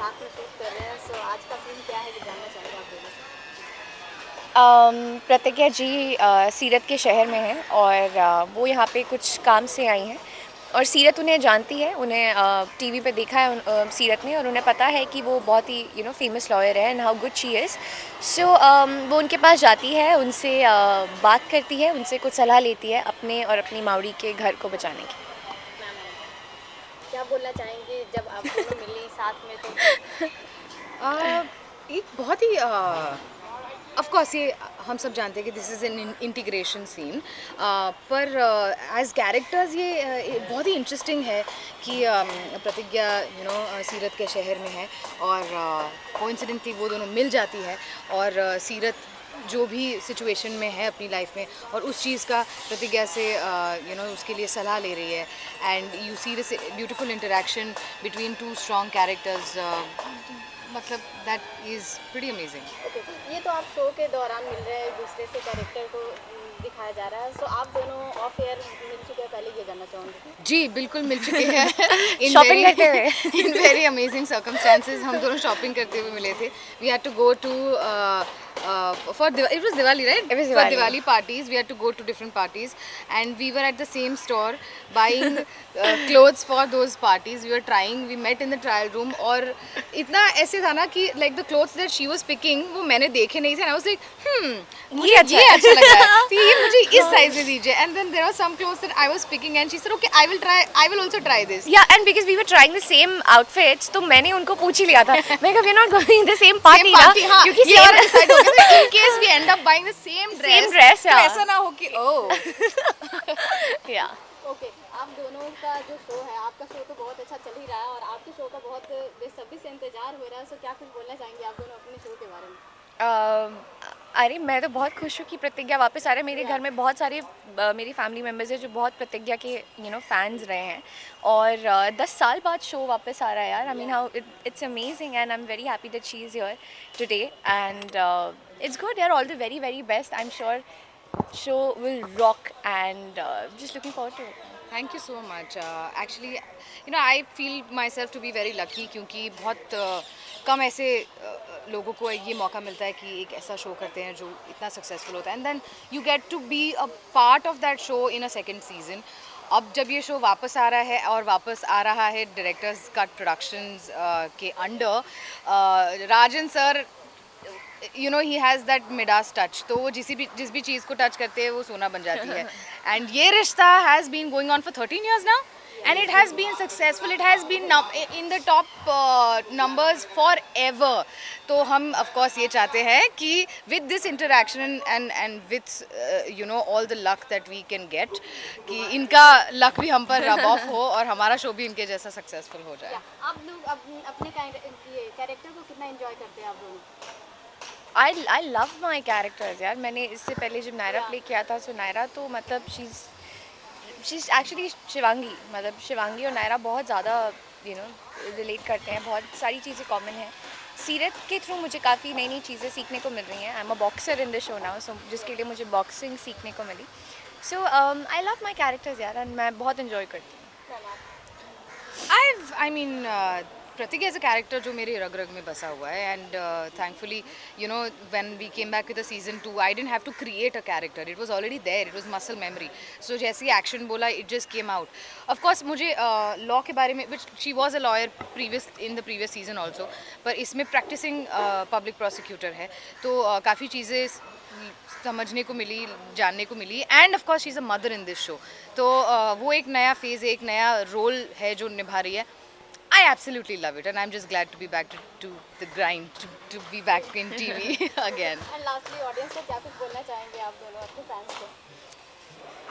साथ में शूट कर रहे हैं, सो आज का सीन क्या है, ये जानना चाहेंगे आप दोनों से। प्रतिज्ञा जी सीरत के शहर में हैं और वो यहाँ पे कुछ काम से आई हैं और सीरत उन्हें जानती है, उन्हें टीवी पे देखा है सीरत ने, और उन्हें पता है कि वो बहुत ही फेमस लॉयर है and how good she is. So वो उनके पास जाती है, उनसे बात करती है, उनसे कुछ सलाह लेती है अपने और अपनी मावड़ी के घर को बचाने की। मैम, क्या बोलना चाहेंगे जब आप दोनों मिली साथ में तो। एक बहुत ही ऑफ कोर्स ये हम सब जानते हैं कि this is an integration scene, पर एज कैरेक्टर्स ये बहुत ही इंटरेस्टिंग है कि प्रतिज्ञा सीरत के शहर में है और कोइंसिडेंटली वो दोनों मिल जाती है और सीरत जो भी सिचुएशन में है अपनी लाइफ में और उस चीज़ का प्रतिज्ञा से उसके लिए सलाह ले रही है and you see this beautiful interaction between two strong characters, मतलब that is pretty amazing. Okay, ये तो आप शो के दौरान मिल रहे हैं, एक दूसरे से कैरेक्टर को दिखाया जा रहा है, सो आप दोनों ऑफ एयर मिल चुके हैं, पहले ये जानना चाहूँगी। जी बिल्कुल मिल चुके हैं शॉपिंग करते हुए इन वेरी अमेजिंग सर्कमस्टांसेस हम दोनों शॉपिंग करते हुए मिले थे। We had to go to for it was Diwali, right? It was For Diwali. Diwali parties we had to go to different parties and we were at the same store buying clothes for those parties. We were trying, we met in the trial room और इतना ऐसे था ना कि like the clothes that she was picking वो मैंने देखे नहीं थे and I was like मुझे ये अच्छा लग रहा है तो ये मुझे इस साइज में दीजिए and then there were some clothes that I was picking and she said okay I will also try this. Yeah, and because we were trying the same outfits, तो मैंने उनको पूछ ही लिया था, मैं कहा we are not going the same party ना, हाँ, क्योंकि ये और decide हो गया था in case we end up buying the same dress, तो yeah. ऐसा ना हो कि yeah. ओके, आप दोनों का जो शो है, आपका शो तो बहुत अच्छा चल ही रहा है और आपके शो का बहुत बेसब्री से इंतजार हो रहा है, सो क्या कुछ बोलना चाहेंगे आप दोनों अपने शो के बारे में। अरे मैं तो बहुत खुश हूँ कि प्रतिज्ञा वापस आ रहा है। मेरे घर में बहुत सारे मेरी फैमिली मेम्बर्स हैं जो बहुत प्रतिज्ञा के फैंस रहे हैं और 10 साल बाद शो वापस आ रहा है यार। I mean how it's amazing and I am very happy that she is here today and it's good यार। All the very very best. I am sure show will rock and just looking forward to it. Thank you so much. Actually I feel myself to be very lucky क्योंकि बहुत कम ऐसे लोगों को ये मौका मिलता है कि एक ऐसा शो करते हैं जो इतना सक्सेसफुल होता है and then you get to be a part of that show in a second season. अब जब ये शो वापस आ रहा है और वापस आ रहा है डायरेक्टर्स कट प्रोडक्शंस के under, Rajan sir he has that Midas touch, तो वो जिस भी चीज़ को टच करते हैं वो सोना बन जाती है एंड ये रिश्ता has been going on for 13 years now and it has been successful. It has been in the top numbers forever. तो हम of course ये चाहते हैं कि with this interaction and with all the luck that we can get कि इनका luck भी हम पर rub off हो और हमारा शो भी इनके जैसा successful हो जाए। आप लोग अपने कैरेक्टर को कितना एंजॉय करते हैं आप दोनों। I love my characters यार। मैंने इससे पहले जब नायरा प्ले किया था सो नायरा तो मतलब शीज़ एक्चुअली शिवांगी, मतलब शिवांगी और नायरा बहुत ज़्यादा रिलेट करते हैं, बहुत सारी चीज़ें कॉमन हैं। सीरत के थ्रू मुझे काफ़ी नई नई चीज़ें सीखने को मिल रही हैं। I am a boxer in the show now, so जिसके लिए मुझे बॉक्सिंग सीखने को मिली। So I love my characters यार एंड मैं बहुत इन्जॉय करती हूँ। प्रतिज्ञा एज अ कैरेक्टर जो मेरे रग रग में बसा हुआ है and thankfully when we came back with the season 2 I didn't have to create a character, it was already there, it was muscle memory. So जैसे ही एक्शन बोला it just came out. Of course मुझे law के बारे में, which she was a lawyer in the previous season also, पर इसमें practising public prosecutor है तो काफ़ी चीज़ें समझने को मिली, जानने को मिली and of course she is a mother in this show. तो वो एक नया फेज़, एक नया रोल है जो निभा रही है। I absolutely love it and I'm just glad to be back to the grind, to be back in TV again. And lastly audience को क्या कुछ बोलना चाहेंगे आप दोनों अपने फैंस को।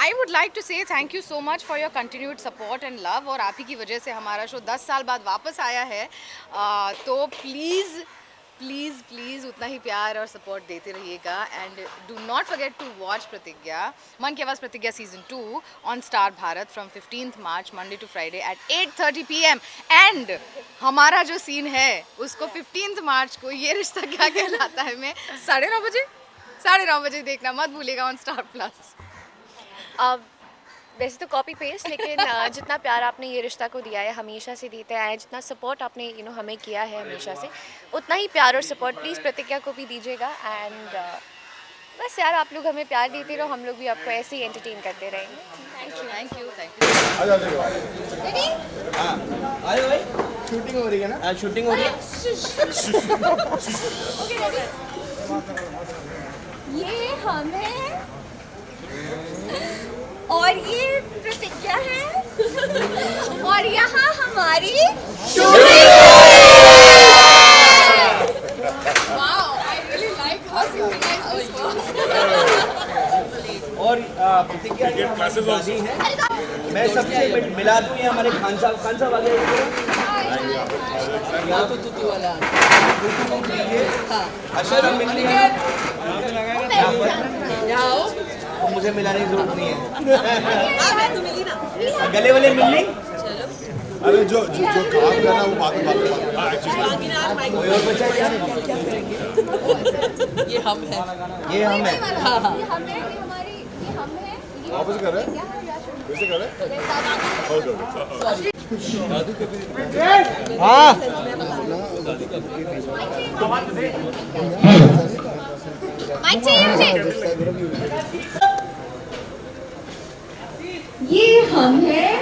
I would like to say thank you so much for your continued support and love और आप ही की वजह से हमारा शो 10 साल बाद वापस आया है, तो प्लीज़ प्लीज़ प्लीज़ उतना ही प्यार और सपोर्ट देते रहिएगा and do not forget to watch Pratigya, मन की आवाज़ Pratigya season 2 on Star Bharat from 15th March Monday to Friday at 8:30 PM and हमारा जो सीन है उसको 15th March को ये रिश्ता क्या कहलाता है में 9:30 बजे देखना मत भूलिएगा ऑन स्टार प्लस। वैसे तो कॉपी पेस्ट, लेकिन जितना प्यार आपने ये रिश्ता को दिया है, हमेशा से देते आए हैं, जितना सपोर्ट आपने हमें किया है हमेशा से, उतना ही प्यार और सपोर्ट प्लीज़ प्रतिज्ञा को भी दीजिएगा। एंड बस यार, आप लोग हमें प्यार देते रहो, हम लोग भी आपको ऐसे ही एंटरटेन करते रहेंगे। Thank you. अरे भाई शूटिंग हो रही है ना? शूटिंग हो रही है। ये हम हैं और ये प्रतिज्ञा है और यहाँ हमारी और प्रतिज्ञा ये हमारी दादी है। मैं सबसे मिला दूं, ये हमारे खान साहब आ गए। यहाँ तो तूती वाला अशर मिल रही है। तो मुझे मिलाने की जरूरत नहीं है। गले वाले मिल ली। अरे जो काम करना वो बात कोई और बचा क्या? ये हम हैं। ये हम है। वापस कर रहे हैं? कैसे कर रहे हैं? हाँ ये हम हैं।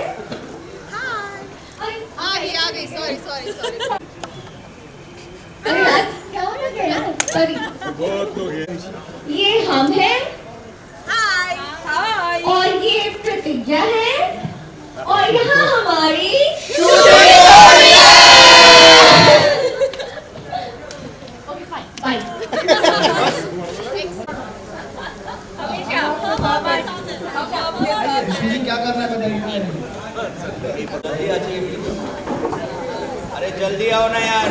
आ गई सॉरी। अरे यार क्या हो रहा है यार, सॉरी। ये हम हैं और ये प्रतिज्ञा है और यहाँ हमारी बाय। क्या करना है? अरे जल्दी आओ ना यार।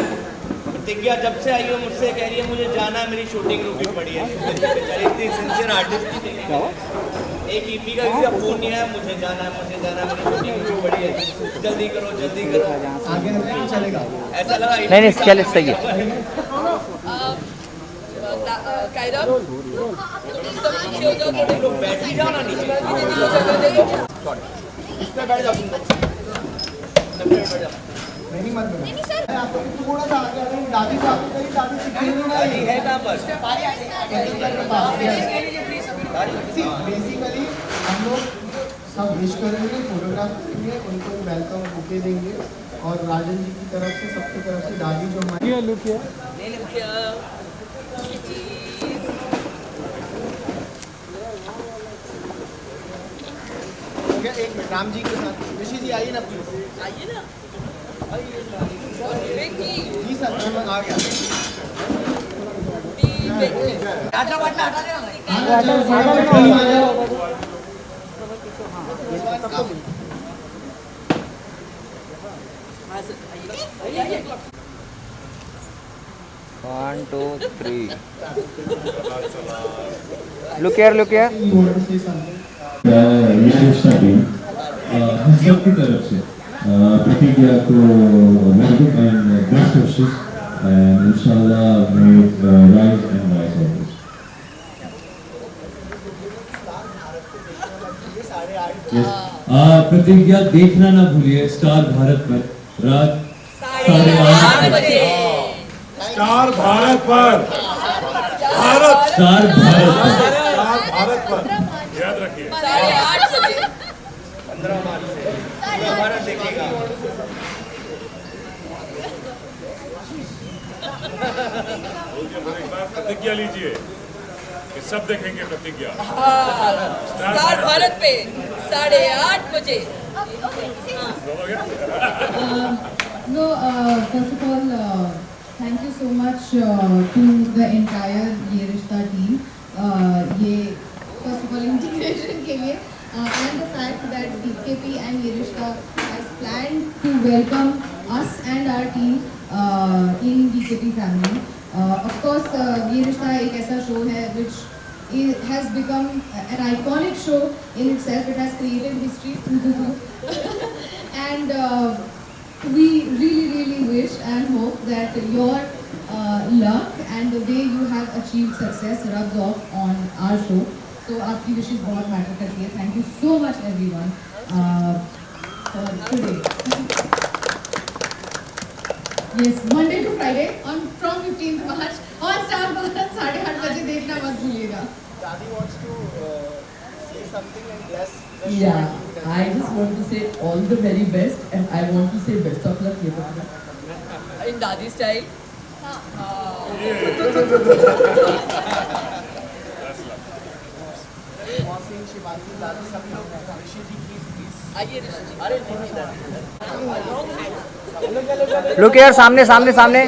प्रतिज्ञा जब से आई हो मुझसे कह रही है मुझे जाना है, मेरी शूटिंग रुकी पड़ी है। बेचारी इतनी सिंसियर आर्टिस्ट थी। एक ईपी का किसी का फोन नहीं आया, मुझे जाना है, मेरी शूटिंग रुकी पड़ी है, जल्दी करो। आगे चलेगा ऐसा लगा। नहीं चल सही है। बैठ ही जाओ ना नीचे। इस पे बैठ जाओ। नहीं मत आपको थोड़ा सा आगे दादी को आपको कहीं दादी सिखाएंगे दादी है कहाँ पर? बेसिकली हम लोग सब विश करेंगे, फोटोग्राफ करेंगे, उनको वेलकम बुके देंगे और राजन जी की तरफ से सबकी तरफ से दादी जो हमारी लुक है हो गया। एक मिनट राम जी के साथ ऋषि जी आइए ना प्लीज। आइए ना जी सर, मैं आ गया। One, two, three. Look here. सबकी तरफ से प्रतिज्ञा को welcome and best wishes and इंशाल्लाह मे राइज एंड राइज ऑलवेज। प्रतिज्ञा देखना ना भूलिए स्टार भारत पर रात 8:30 बजे। स्टार भारत पर याद रखिए 8:30 बजे 15 मार्च से पूरा भारत देखेगा। प्रतिज्ञा लीजिए कि सब देखेंगे प्रतिज्ञा। स्टार भारत पे 8:30 बजे। No, first of all, thank you so much to the entire Ye Rishta team. ये first of all integration के लिए and the fact that DKP and Ye Rishta has planned to welcome us and our team in DKP family. Of course, Ye Rishta एक ऐसा show है which has become an iconic show in itself. It has created history and we really wish and hope that your luck and the way you have achieved success rubs off on our show. So आपकी विशेष बहुत matter करती है. Thank you so much everyone for today. Yes, Monday to Friday from 15th March on Star Bharat 8:30 बजे देखना मत भूलिएगा. Dadi wants to say something and bless the show. Yeah, I just want to say all the very best and I want to say best of luck Yerbana. In Dadi style. मौसी, शिवांगी, दादी सब लोग हैं. ऋषि जी please. आइए ऋषि जी. अरे नहीं दादी. Look यार सामने सामने सामने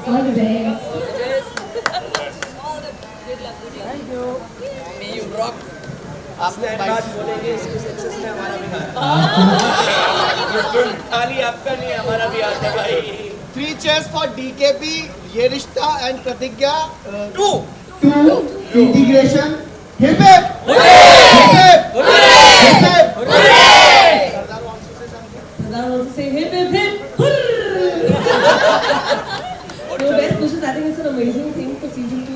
All the best. May you rock. आपने बात बोलेंगे इसके सक्सेस में हमारा भी हाथ ये फिल्म खाली आपका नहीं है, हमारा भी हाथ है भाई. 3 cheers for DKP, ये रिश्ता and Pratigya. 2 Integration. Hip hip. Hip hip. Hip hip. Sardar wants to say something. Sardar wants to say hip hip hip. Hurr! So best wishes. I think it's an amazing thing for season 2.